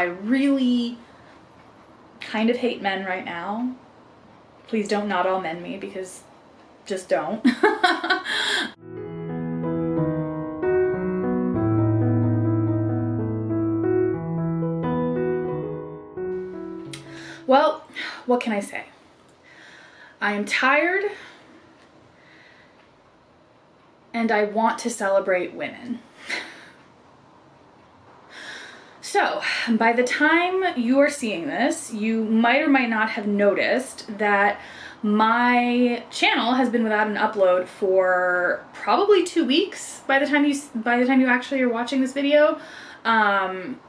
I really kind of hate men right now. Please don't not all men me, because just don't. Well, what can I say? I am tired and I want to celebrate women. So, by the time you are seeing this, you might or might not have noticed that my channel has been without an upload for probably 2 weeks by the time you actually are watching this video. And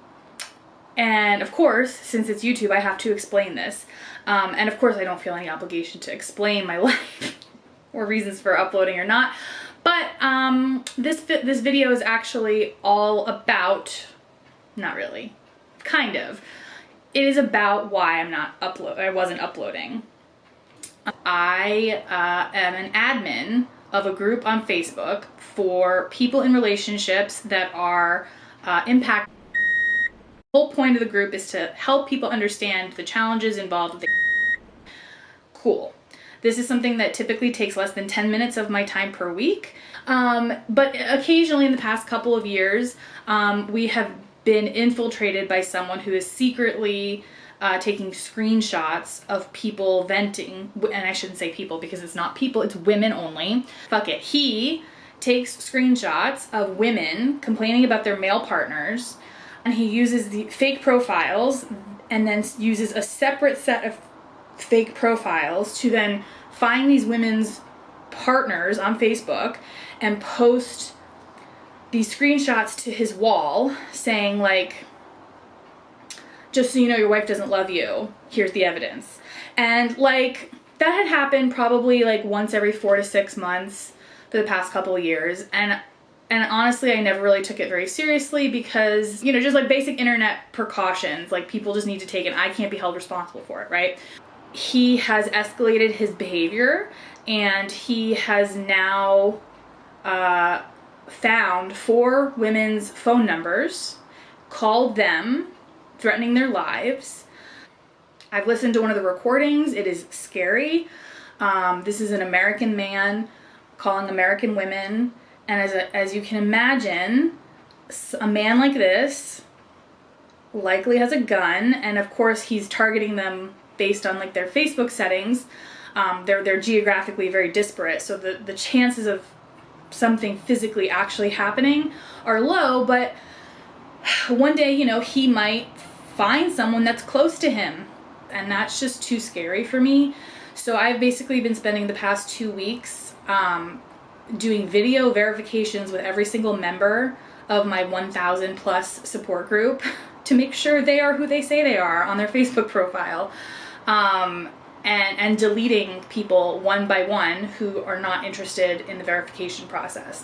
of course, since it's YouTube, I have to explain this. And of course, I don't feel any obligation to explain my life or reasons for uploading or not. But this video is actually all about, not really, kind of. It is about why I wasn't uploading. I am an admin of a group on Facebook for people in relationships that are impacted. The whole point of the group is to help people understand the challenges involved with Cool. This is something that typically takes less than 10 minutes of my time per week. But occasionally in the past couple of years, we have been infiltrated by someone who is secretly taking screenshots of people venting, and I shouldn't say people because it's not people, it's women only. Fuck it. He takes screenshots of women complaining about their male partners, and he uses the fake profiles and then uses a separate set of fake profiles to then find these women's partners on Facebook and post these screenshots to his wall saying, like, just so you know your wife doesn't love you, here's the evidence. And like, that had happened probably like once every 4 to 6 months for the past couple of years, and honestly, I never really took it very seriously because, you know, just like basic internet precautions, like people just need to take it. I can't be held responsible for it, right? He has escalated his behavior, and he has now found 4 women's phone numbers, called them, threatening their lives. I've listened to one of the recordings. It is scary. This is an American man calling American women. And as you can imagine, a man like this likely has a gun, and of course he's targeting them based on like their Facebook settings. They're geographically very disparate, so the chances of something physically actually happening are low, but one day, you know, he might find someone that's close to him, and that's just too scary for me. So I've basically been spending the past 2 weeks doing video verifications with every single member of my 1,000 plus support group to make sure they are who they say they are on their Facebook profile, and deleting people one by one who are not interested in the verification process.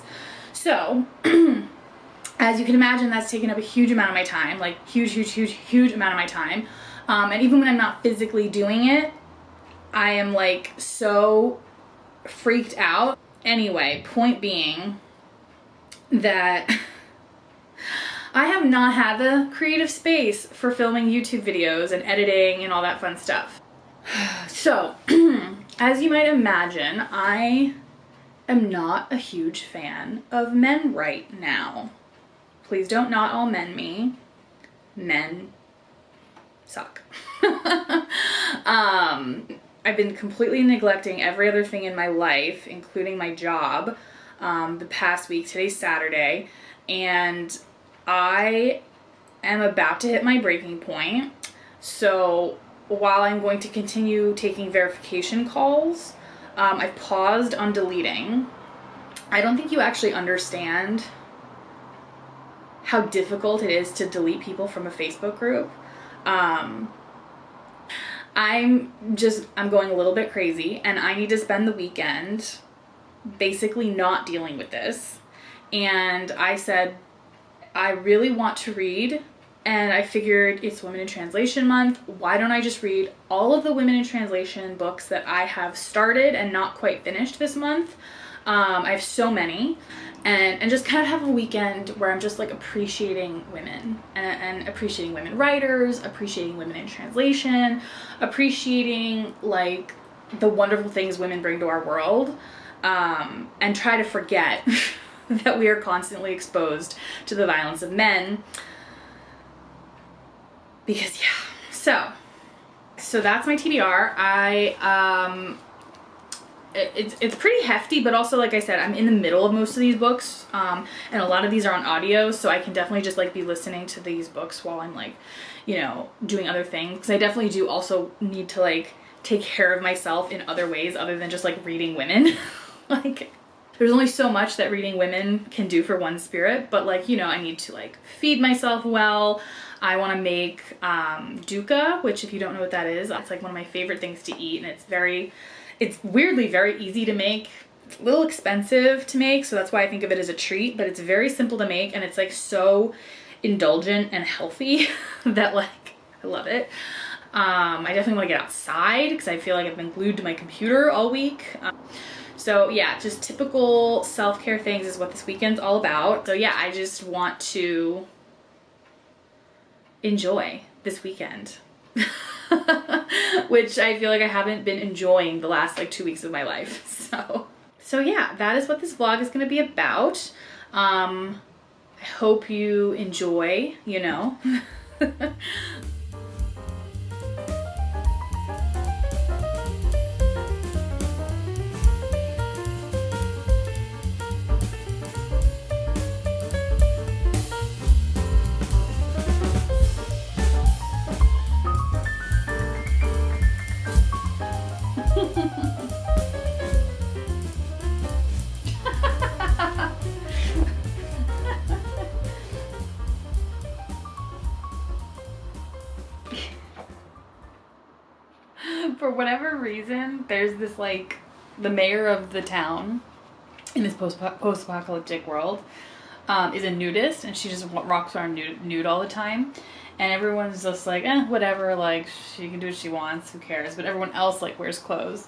So as you can imagine, that's taken up a huge amount of my time, like huge amount of my time. And even when I'm not physically doing it, I am like so freaked out. Anyway, point being that I have not had the creative space for filming YouTube videos and editing and all that fun stuff. So, as you might imagine, I am not a huge fan of men right now. Please don't not all men me. Men suck. I've been completely neglecting every other thing in my life, including my job, the past week. Today's Saturday, and I am about to hit my breaking point. So while I'm going to continue taking verification calls, I've paused on deleting. I don't think you actually understand how difficult it is to delete people from a Facebook group. I'm going a little bit crazy, and I need to spend the weekend basically not dealing with this. And I said, I really want to read, and I figured it's Women in Translation Month. Why don't I just read all of the Women in Translation books that I have started and not quite finished this month? I have so many. And just kind of have a weekend where I'm just like appreciating women and appreciating women writers, appreciating women in translation, appreciating like the wonderful things women bring to our world, and try to forget that we are constantly exposed to the violence of men. Because yeah, so that's my TBR. It's pretty hefty, but also, like I said, I'm in the middle of most of these books, and a lot of these are on audio, so I can definitely just like be listening to these books while I'm like, you know, doing other things, because I definitely do also need to like take care of myself in other ways other than just like reading women. Like, there's only so much that reading women can do for one's spirit, but like, you know, I need to like feed myself well. I want to make dukkha, which if you don't know what that is, it's like one of my favorite things to eat, and it's weirdly very easy to make. It's a little expensive to make, so that's why I think of it as a treat, but it's very simple to make, and it's like so indulgent and healthy that like, I love it. I definitely want to get outside because I feel like I've been glued to my computer all week. So yeah, just typical self-care things is what this weekend's all about. So yeah, I just want to enjoy this weekend. Which I feel like I haven't been enjoying the last like 2 weeks of my life. So yeah, that is what this vlog is going to be about. I hope you enjoy, you know. For whatever reason, there's this like, the mayor of the town in this post-apocalyptic world is a nudist, and she just rocks around nude all the time, and everyone's just like, whatever, like she can do what she wants, who cares, but everyone else like wears clothes.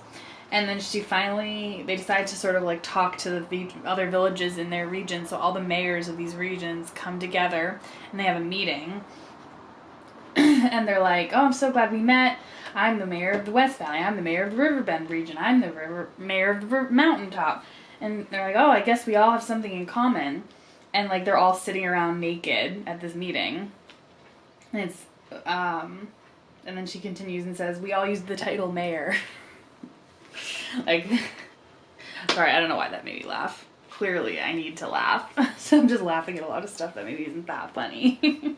And then they decide to sort of like talk to the other villages in their region, so all the mayors of these regions come together and they have a meeting. And they're like, oh, I'm so glad we met. I'm the mayor of the West Valley. I'm the mayor of the Riverbend region. I'm the mayor of the Mountaintop. And they're like, oh, I guess we all have something in common. And like they're all sitting around naked at this meeting. And it's, and then she continues and says, we all use the title mayor. Like, sorry, I don't know why that made me laugh. Clearly I need to laugh. So I'm just laughing at a lot of stuff that maybe isn't that funny.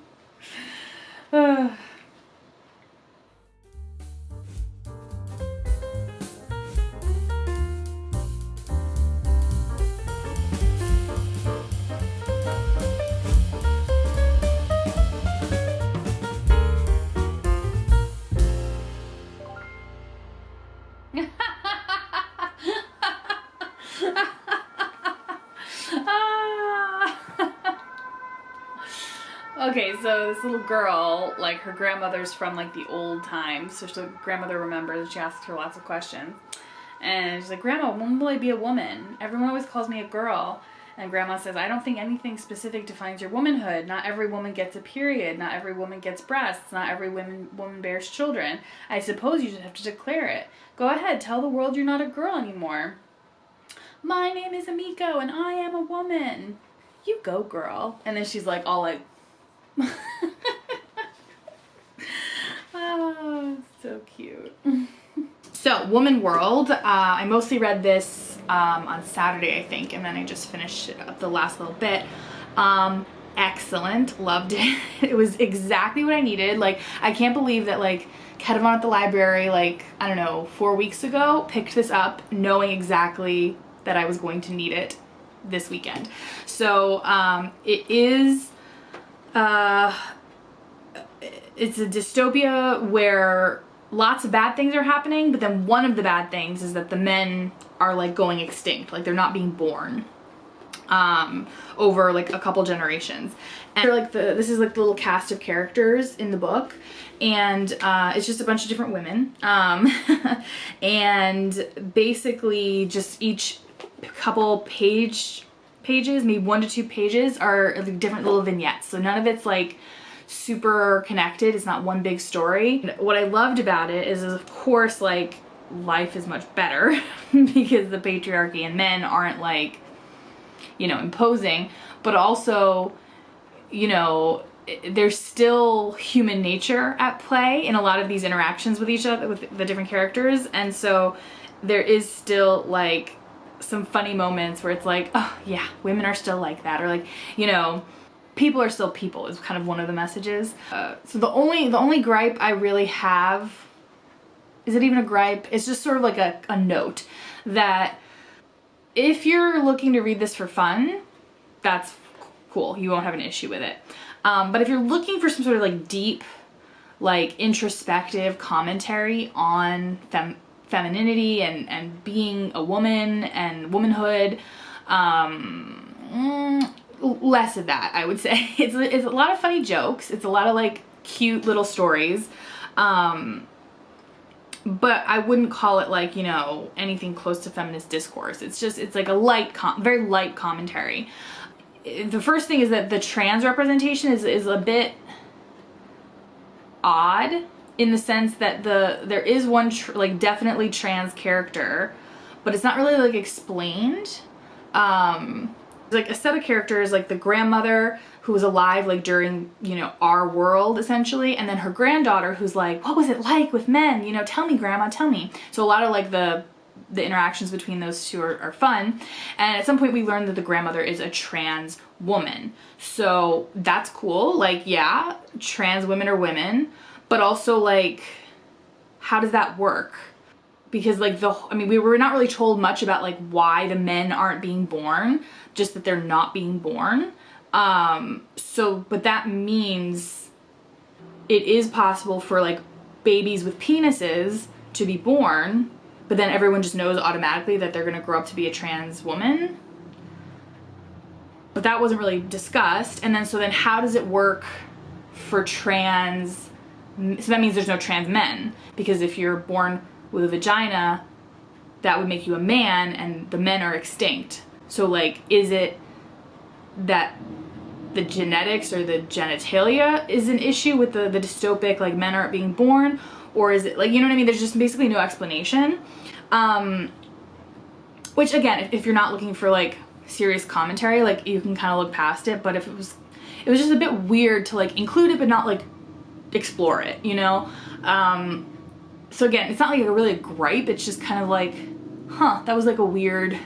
Okay, so this little girl, like her grandmother's from like the old times, so the grandmother remembers, and she asks her lots of questions. And she's like, Grandma, when will I be a woman? Everyone always calls me a girl. And Grandma says, I don't think anything specific defines your womanhood. Not every woman gets a period. Not every woman gets breasts. Not every woman bears children. I suppose you just have to declare it. Go ahead, tell the world you're not a girl anymore. My name is Amiko, and I am a woman. You go, girl. And then she's like, all like, oh, so cute. So, Woman World, I mostly read this on Saturday, I think, and then I just finished it up the last little bit. Excellent, loved it. It was exactly what I needed. Like, I can't believe that, like, Ketevan at the library, like, I don't know, 4 weeks ago, picked this up knowing exactly that I was going to need it this weekend. So, it is... it's a dystopia where lots of bad things are happening, but then one of the bad things is that the men are like going extinct, like they're not being born over like a couple generations. And they're like this is like the little cast of characters in the book, and it's just a bunch of different women, and basically just each couple pages, maybe 1 to 2 pages are like different little vignettes. So none of it's like super connected. It's not one big story. What I loved about it is of course like life is much better because the patriarchy and men aren't like, you know, imposing, but also, you know, there's still human nature at play in a lot of these interactions with each other, with the different characters. And so there is still like some funny moments where it's like, oh yeah, women are still like that, or like, you know, people are still people is kind of one of the messages. So the only gripe I really have, is it even a gripe? It's just sort of like a note that if you're looking to read this for fun, that's cool. You won't have an issue with it. But if you're looking for some sort of like deep, like introspective commentary on femininity and being a woman and womanhood, less of that, I would say. It's a lot of funny jokes. It's a lot of like cute little stories. But I wouldn't call it like, you know, anything close to feminist discourse. It's just, it's like a light, very light commentary. The first thing is that the trans representation is a bit odd in the sense that there is one like definitely trans character, but it's not really like explained. Like a set of characters, like the grandmother who was alive like during, you know, our world essentially, and then her granddaughter who's like, what was it like with men, you know, tell me grandma, tell me. So a lot of like the interactions between those two are fun. And at some point we learned that the grandmother is a trans woman, so that's cool. Like, yeah, trans women are women, but also like, how does that work? Because like I mean, we were not really told much about like why the men aren't being born, just that they're not being born. But that means it is possible for like babies with penises to be born, but then everyone just knows automatically that they're gonna grow up to be a trans woman. But that wasn't really discussed. And then, so then how does it work for trans, so that means there's no trans men, because if you're born with a vagina, that would make you a man, and the men are extinct. So like, is it that the genetics or the genitalia is an issue with the dystopic, like men aren't being born? Or is it like, you know what I mean? There's just basically no explanation. Which again, if you're not looking for like serious commentary, like you can kind of look past it. But if it was just a bit weird to like include it, but not like explore it, you know? So again, it's not like really a gripe. It's just kind of like, huh, that was like a weird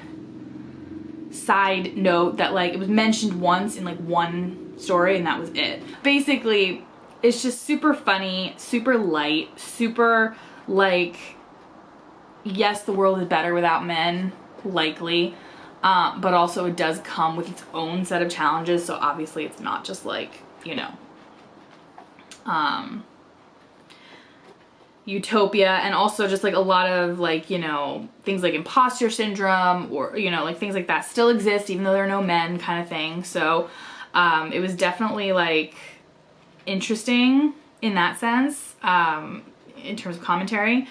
side note that like it was mentioned once in like one story and that was it. Basically, it's just super funny, super light, super like, yes, the world is better without men, likely, but also it does come with its own set of challenges. So obviously it's not just like, you know, utopia, and also just like a lot of like, you know, things like imposter syndrome, or, you know, like things like that still exist even though there are no men, kind of thing. So it was definitely like interesting in that sense, in terms of commentary.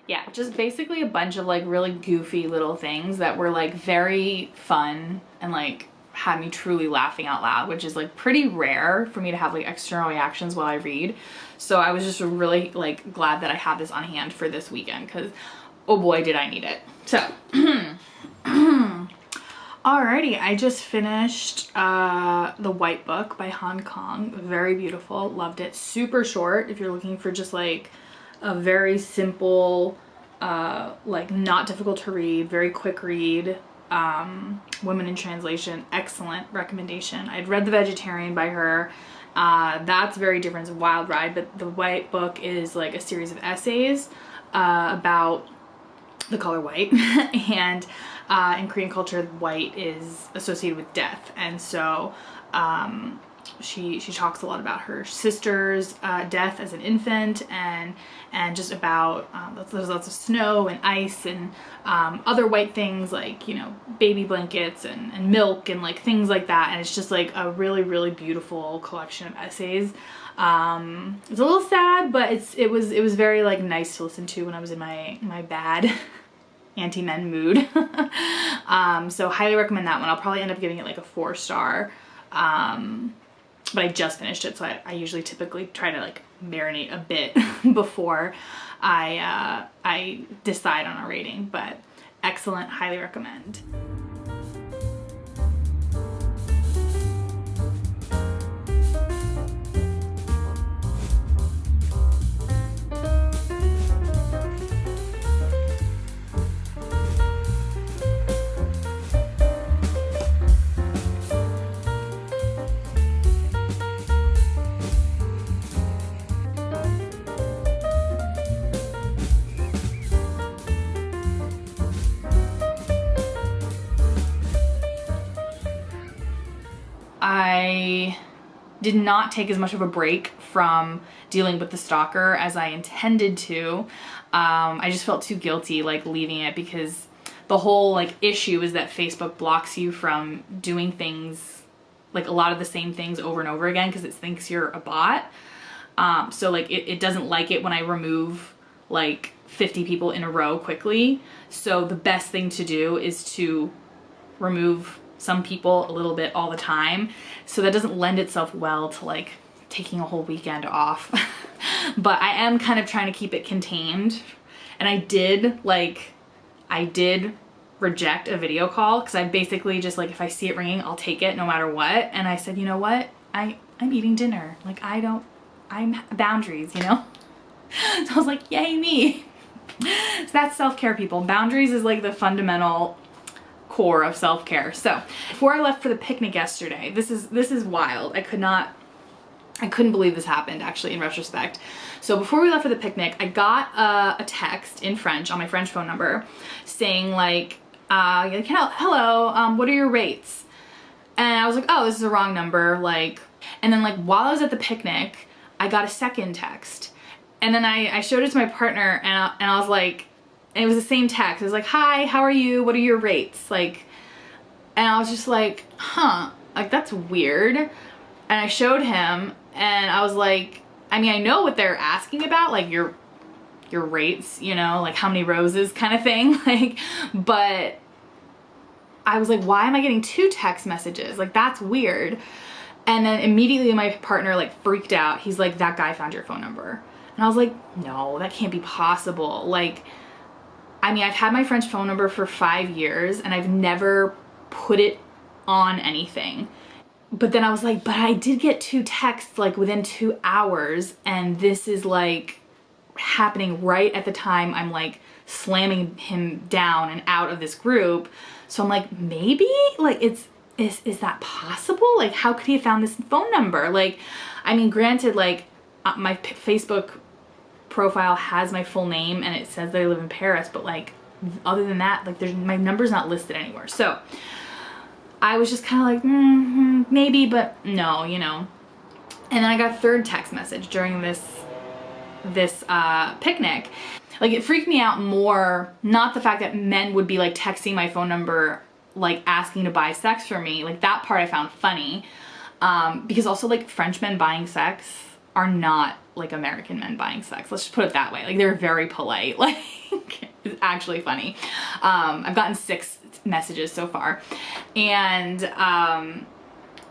Yeah, just basically a bunch of like really goofy little things that were like very fun and like had me truly laughing out loud, which is like pretty rare for me to have like external reactions while I read. So I was just really like glad that I had this on hand for this weekend, because oh boy did I need it. So alrighty, I just finished The White Book by Hong Kong. Very beautiful, loved it. Super short if you're looking for just like a very simple, like not difficult to read, very quick read. Women in Translation, excellent recommendation. I'd read The Vegetarian by her. That's very different. It's a wild ride, but The White Book is like a series of essays about the color white. And in Korean culture, white is associated with death, and so she talks a lot about her sister's death as an infant, and just about there's lots of snow and ice and other white things like, you know, baby blankets and milk and like things like that. And it's just like a really, really beautiful collection of essays. It's a little sad, but it was very like nice to listen to when I was in my bad anti-men mood. So highly recommend that one. I'll probably end up giving it like a 4-star. But I just finished it, so I usually typically try to like marinate a bit before I decide on a rating, but excellent, highly recommend. I did not take as much of a break from dealing with the stalker as I intended to. I just felt too guilty like leaving it, because the whole like issue is that Facebook blocks you from doing things, like a lot of the same things over and over again, because it thinks you're a bot. So like it doesn't like it when I remove like 50 people in a row quickly. So the best thing to do is to remove some people a little bit all the time. So that doesn't lend itself well to like taking a whole weekend off. But I am kind of trying to keep it contained. And I did reject a video call, because I basically just like, if I see it ringing, I'll take it no matter what. And I said, you know what? I'm eating dinner. Like I'm boundaries, you know? So I was like, yay me. So that's self-care, people. Boundaries is like the fundamental core of self-care. So before I left for the picnic yesterday, this is wild. I couldn't believe this happened, actually, in retrospect. So before we left for the picnic, I got a text in French on my French phone number saying like, hello, what are your rates? And I was like, oh, this is a wrong number. Like, and then like while I was at the picnic, I got a second text, and then I showed it to my partner, and I was like, and it was the same text. It was like, hi, how are you? What are your rates? Like, and I was just like, huh, like that's weird. And I showed him, and I was like, I mean, I know what they're asking about, like your rates, you know, like how many roses kind of thing. Like, but I was like, why am I getting 2 text messages? Like, that's weird. And then immediately my partner like freaked out. He's like, that guy found your phone number. And I was like, no, that can't be possible. Like, I mean, I've had my French phone number for 5 years and I've never put it on anything. But then I was like, but I did get 2 texts like within 2 hours, and this is like happening right at the time I'm like slamming him down and out of this group. So I'm like, maybe like is that possible? Like, how could he have found this phone number? Like, I mean, granted, like my Facebook profile has my full name and it says that I live in Paris, but like other than that, like my number's not listed anywhere. So I was just kind of like, maybe, but no, you know. And then I got a 3rd text message during this picnic. Like, it freaked me out more, not the fact that men would be like texting my phone number, like asking to buy sex from me. Like, that part I found funny. Because also like French men buying sex are not like American men buying sex. Let's just put it that way. Like, they're very polite. Like, it's actually funny. I've gotten 6 messages so far. And,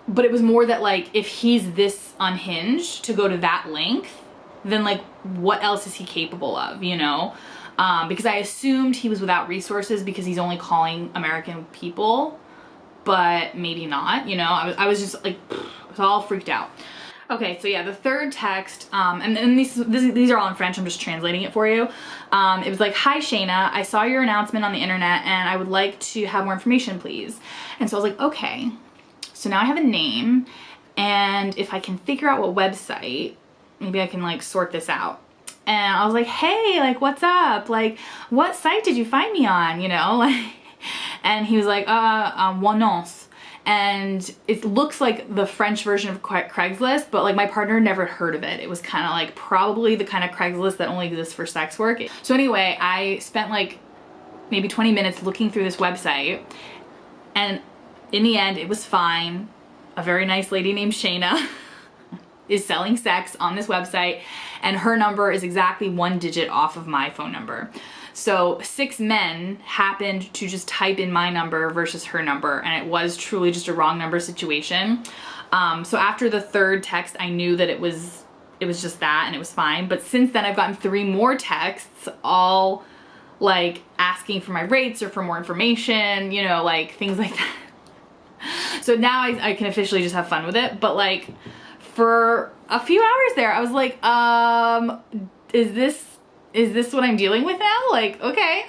but it was more that like, if he's this unhinged to go to that length, then like, what else is he capable of, you know? Because I assumed he was without resources because he's only calling American people, but maybe not, you know? I was just like, I was all freaked out. Okay, so yeah, the 3rd text, and these are all in French, I'm just translating it for you. It was like, hi Shayna, I saw your announcement on the internet and I would like to have more information, please. And so I was like, okay. So now I have a name, and if I can figure out what website, maybe I can like sort this out. And I was like, hey, like, what's up? Like, what site did you find me on, you know? Like, and he was like, Wannonce. And it looks like the French version of Craigslist, but like my partner never heard of it. It was kind of like probably the kind of Craigslist that only exists for sex work. So anyway, I spent like maybe 20 minutes looking through this website, and in the end, it was fine. A very nice lady named Shayna is selling sex on this website, and her number is exactly 1 digit off of my phone number. So 6 men happened to just type in my number versus her number, and it was truly just a wrong number situation. So after the 3rd text, I knew that it was just that, and it was fine. But since then, I've gotten 3 more texts, all like asking for my rates or for more information, you know, like things like that. So now I can officially just have fun with it. But like for a few hours there, I was like, is this what I'm dealing with now? Like, okay.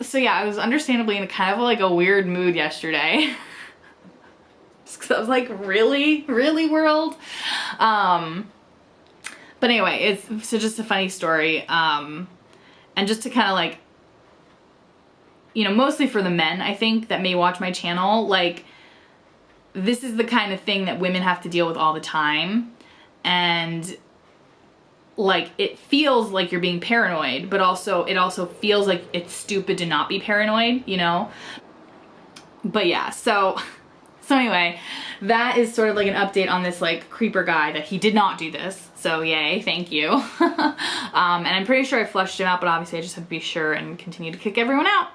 So yeah, I was understandably in kind of like a weird mood yesterday. Just 'cause I was like, really world? But anyway, it's just a funny story. And just to kind of like, you know, mostly for the men, I think, that may watch my channel, like, this is the kind of thing that women have to deal with all the time. And like, it feels like you're being paranoid, but also it also feels like it's stupid to not be paranoid, you know? But yeah, so anyway, that is sort of like an update on this like creeper guy, that he did not do this. So yay, thank you. And I'm pretty sure I flushed him out, but obviously I just have to be sure and continue to kick everyone out.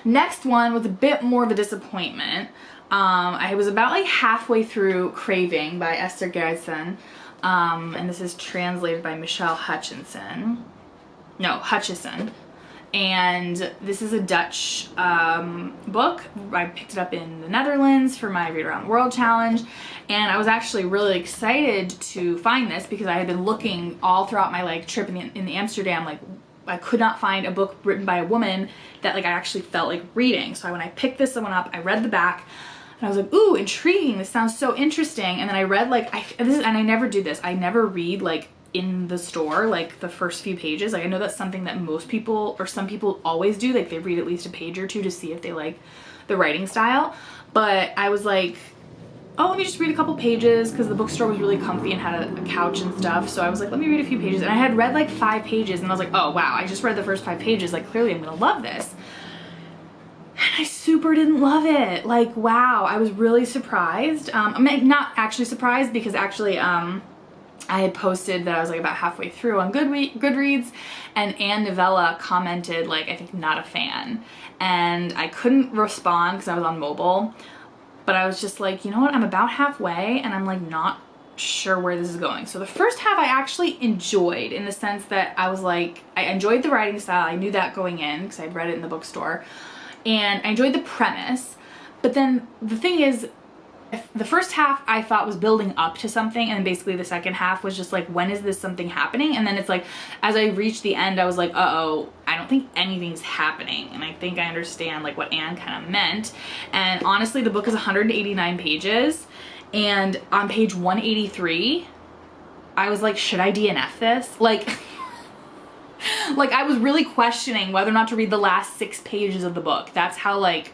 Next one was a bit more of a disappointment. I was about like halfway through Craving by Esther Gerristen, and this is translated by Michele Hutchison. And this is a Dutch book. I picked it up in the Netherlands for my Read Around the World challenge, and I was actually really excited to find this because I had been looking all throughout my like trip in the Amsterdam, like I could not find a book written by a woman that like I actually felt like reading. So when I picked this one up, I read the back and I was like, ooh, intriguing, this sounds so interesting. And then I read like, and I never do this, I never read like in the store like the first few pages. Like I know that's something that most people, or some people, always do, like they read at least a page or two to see if they like the writing style. But I was like, oh, let me just read a couple pages, because the bookstore was really comfy and had a couch and stuff. So I was like, let me read a few pages. And I had read like 5 pages and I was like, oh wow, I just read the first 5 pages, like clearly I'm gonna love this. And I super didn't love it. Like, wow, I was really surprised. I'm not actually surprised, because actually I had posted that I was like about halfway through on Goodreads, and Anne Novella commented like, I think not a fan. And I couldn't respond because I was on mobile. But I was just like, you know what, I'm about halfway and I'm like not sure where this is going. So the first half I actually enjoyed, in the sense that I was like, I enjoyed the writing style. I knew that going in because I'd read it in the bookstore, and I enjoyed the premise. But then the thing is, the first half I thought was building up to something, and then basically the second half was just like, when is this something happening? And then it's like, as I reached the end, I was like, uh-oh, I don't think anything's happening. And I think I understand like what Anne kind of meant. And honestly, the book is 189 pages, and on page 183, I was like, should I DNF this? Like, like I was really questioning whether or not to read the last 6 pages of the book. That's how like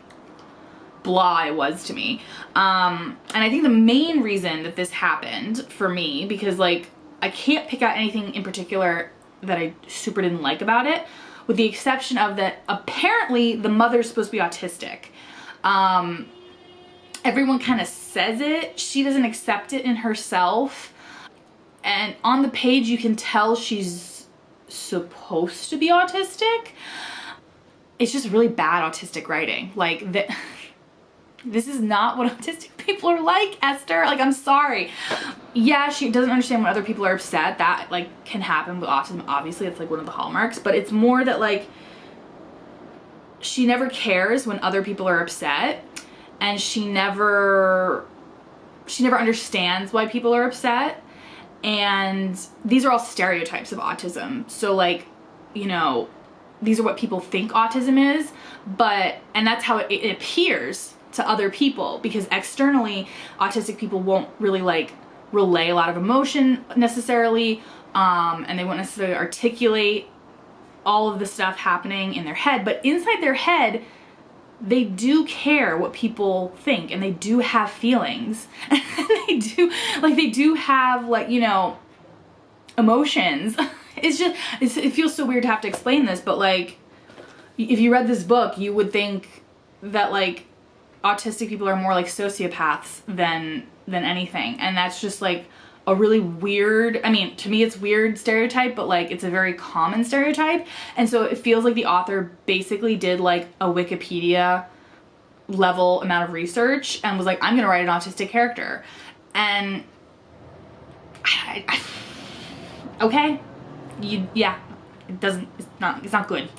blah it was to me. And I think the main reason that this happened for me, because like I can't pick out anything in particular that I super didn't like about it, with the exception of that apparently the mother's supposed to be autistic. Everyone kind of says it. She doesn't accept it in herself. And on the page you can tell she's supposed to be autistic. It's just really bad autistic writing. Like that. This is not what autistic people are like, Esther. Like, I'm sorry. Yeah, she doesn't understand when other people are upset. That like can happen with autism. Obviously, it's like one of the hallmarks, but it's more that like she never cares when other people are upset, and she never understands why people are upset. And these are all stereotypes of autism. So like, you know, these are what people think autism is, and that's how it appears to other people, because externally autistic people won't really like relay a lot of emotion necessarily, and they won't necessarily articulate all of the stuff happening in their head, but inside their head, they do care what people think, and they do have feelings. And they do have, like, you know, emotions. It feels so weird to have to explain this, but like, if you read this book, you would think that like autistic people are more like sociopaths than anything. And that's just like a really weird, I mean, to me it's weird stereotype, but like it's a very common stereotype. And so it feels like the author basically did like a Wikipedia level amount of research and was like, I'm gonna write an autistic character. And okay, yeah, it's not good.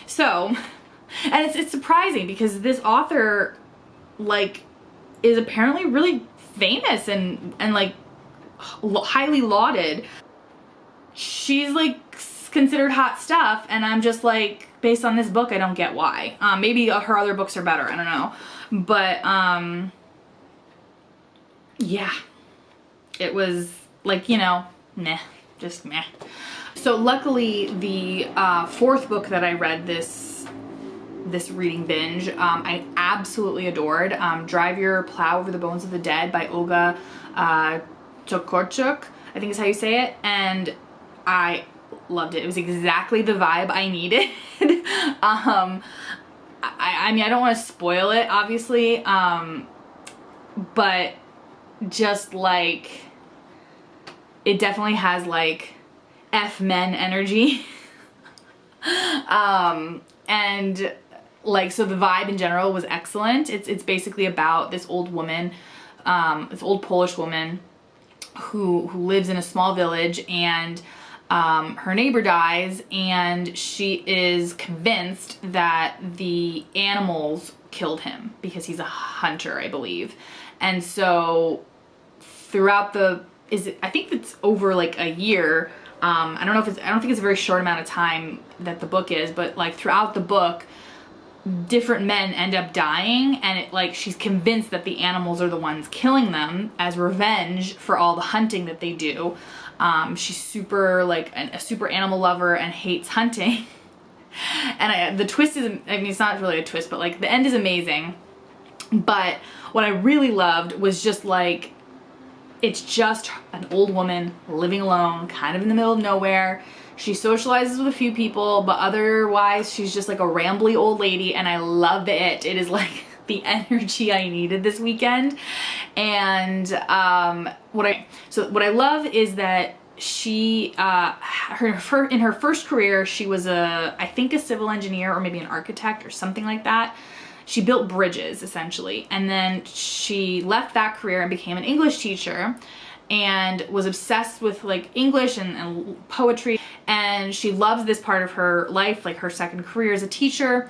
So, and it's surprising because this author like is apparently really famous and like highly lauded. She's like considered hot stuff, and I'm just like, based on this book, I don't get why. Maybe her other books are better, I don't know. But yeah, it was like, you know, meh, just meh. So luckily the fourth book that I read this reading binge, I absolutely adored. Drive Your Plow Over the Bones of the Dead by Olga Tokarczuk, I think is how you say it, and I loved it. It was exactly the vibe I needed. I mean, I don't want to spoil it, obviously, but just like, it definitely has like F men energy. And like, so the vibe in general was excellent. It's basically about this old woman, this old Polish woman who lives in a small village, and her neighbor dies, and she is convinced that the animals killed him because he's a hunter, I believe. And so throughout I think it's over like a year. I don't think it's a very short amount of time that the book is, but like throughout the book, different men end up dying, and she's convinced that the animals are the ones killing them as revenge for all the hunting that they do. She's super like a super animal lover and hates hunting. And the twist is, I mean, it's not really a twist, but like the end is amazing. But what I really loved was just like, it's just an old woman living alone, kind of in the middle of nowhere. She socializes with a few people, but otherwise she's just like a rambly old lady, and I love it. It is like the energy I needed this weekend. And what I love is that she in her first career, she was I think a civil engineer or maybe an architect or something like that. She built bridges essentially, and then she left that career and became an English teacher and was obsessed with like English and poetry, and she loves this part of her life, like her second career as a teacher.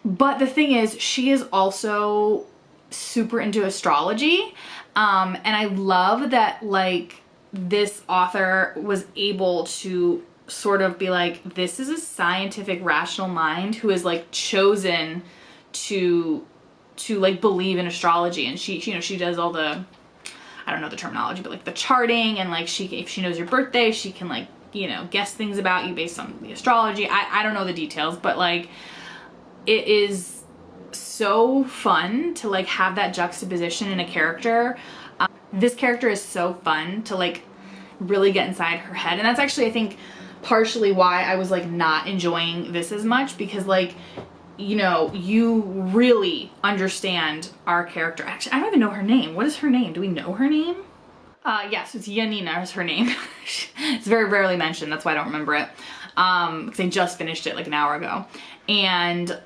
But the thing is, she is also super into astrology, and I love that like this author was able to sort of be like, this is a scientific rational mind who is like chosen to like believe in astrology, and she, you know, she does all the, I don't know the terminology, but like the charting, and like if she knows your birthday, she can like, you know, guess things about you based on the astrology. I don't know the details, but like it is so fun to like have that juxtaposition in a character. This character is so fun to like really get inside her head, and that's actually, I think, partially why I was like not enjoying this as much, because like, you know, you really understand our character. Actually, I don't even know her name. What is her name? Do we know her name? Yes, it's Janina is her name. It's very rarely mentioned, that's why I don't remember it. Because I just finished it like an hour ago. And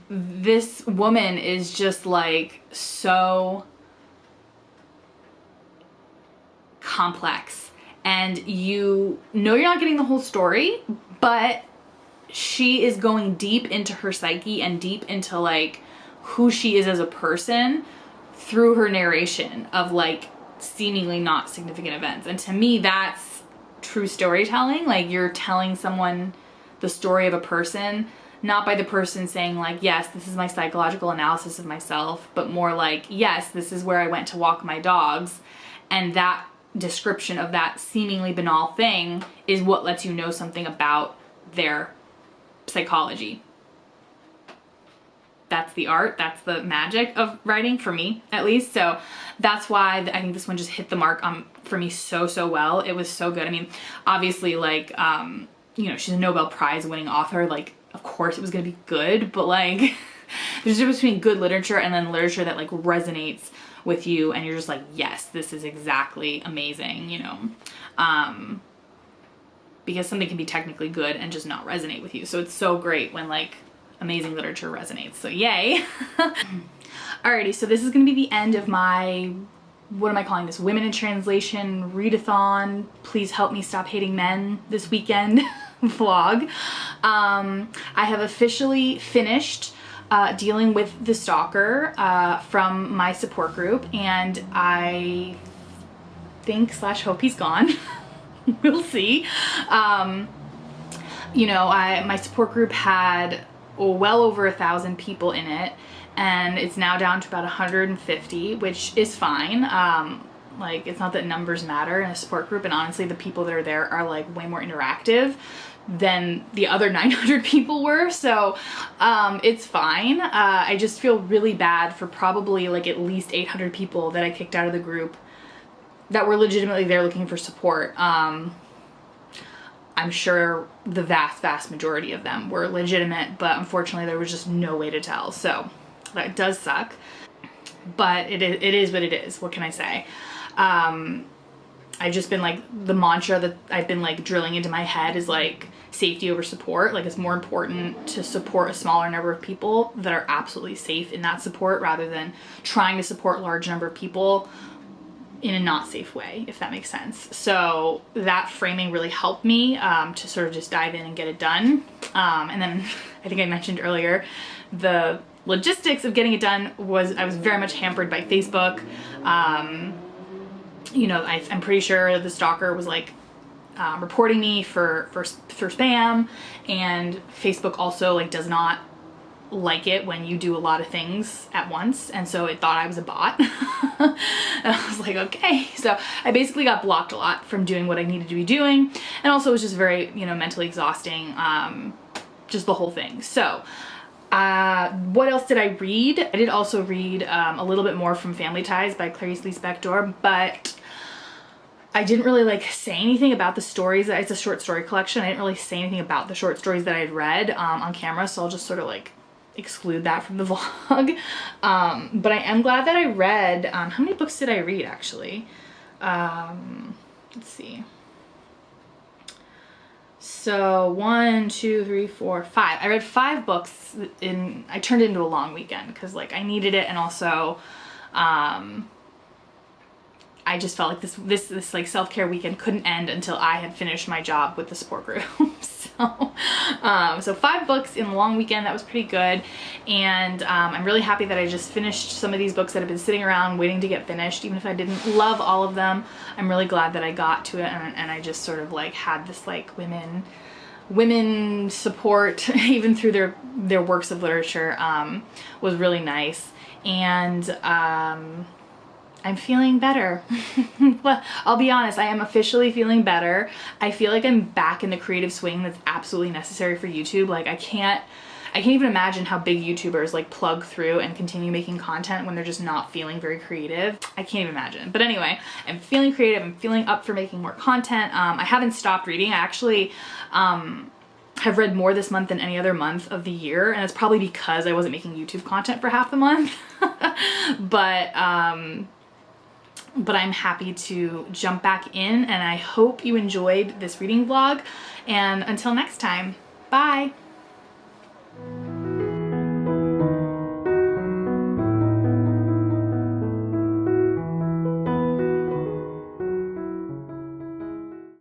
this woman is just like so complex, and you know you're not getting the whole story, but she is going deep into her psyche and deep into like who she is as a person through her narration of like seemingly not significant events. And to me, that's true storytelling. Like, you're telling someone the story of a person, not by the person saying like, yes, this is my psychological analysis of myself, but more like, yes, this is where I went to walk my dogs, and that description of that seemingly banal thing is what lets you know something about their psychology. That's the art, that's the magic of writing, for me at least. So that's why I think this one just hit the mark for me so well. It was so good. I mean, obviously, like, you know, she's a Nobel Prize winning author, like, of course it was gonna be good, but like there's a difference between good literature and then literature that like resonates with you and you're just like, yes, this is exactly amazing, you know. Because something can be technically good and just not resonate with you. So it's so great when like amazing literature resonates. So yay. Alrighty, so this is gonna be the end of my, what am I calling this? Women in Translation readathon. Please help me stop hating men this weekend vlog. I have officially finished dealing with the stalker from my support group, and I think / hope he's gone. We'll see. You know, my support group had well over 1,000 people in it, and it's now down to about 150, which is fine. Like, it's not that numbers matter in a support group, and honestly the people that are there are like way more interactive than the other 900 people were, so it's fine. I just feel really bad for probably like at least 800 people that I kicked out of the group that were legitimately there looking for support. I'm sure the vast majority of them were legitimate, but unfortunately there was just no way to tell, so that does suck. But it is what it is. What can I say? I've just been like, the mantra that I've been like drilling into my head is like safety over support. Like, it's more important to support a smaller number of people that are absolutely safe in that support rather than trying to support a large number of people in a not safe way, if that makes sense. So that framing really helped me to sort of just dive in and get it done. And then I think I mentioned earlier, the logistics of getting it done was, I was very much hampered by Facebook. You know, I'm pretty sure the stalker was like reporting me for spam, and Facebook also like does not like it when you do a lot of things at once, and so it thought I was a bot. And I was like, okay. So I basically got blocked a lot from doing what I needed to be doing, and also it was just very, you know, mentally exhausting, just the whole thing. So what else did I read? I did also read a little bit more from Family Ties by Clarice Lispector, but I didn't really like say anything about the stories. It's a short story collection. I didn't really say anything about the short stories that I had read on camera, so I'll just sort of like exclude that from the vlog. But I am glad that I read, how many books did I read actually? Let's see. So 1, 2, 3, 4, 5. I read 5 books I turned it into a long weekend because like I needed it, and also I just felt like this like self-care weekend couldn't end until I had finished my job with the support group. So 5 books in a long weekend. That was pretty good, and I'm really happy that I just finished some of these books that have been sitting around waiting to get finished. Even if I didn't love all of them, I'm really glad that I got to it, and I just sort of like had this like women support even through their works of literature was really nice, and I'm feeling better. Well, I'll be honest, I am officially feeling better. I feel like I'm back in the creative swing that's absolutely necessary for YouTube. Like, I can't even imagine how big YouTubers like plug through and continue making content when they're just not feeling very creative. I can't even imagine. But anyway, I'm feeling creative. I'm feeling up for making more content. I haven't stopped reading. I actually have read more this month than any other month of the year, and it's probably because I wasn't making YouTube content for half the month. But I'm happy to jump back in, and I hope you enjoyed this reading vlog, and until next time, bye!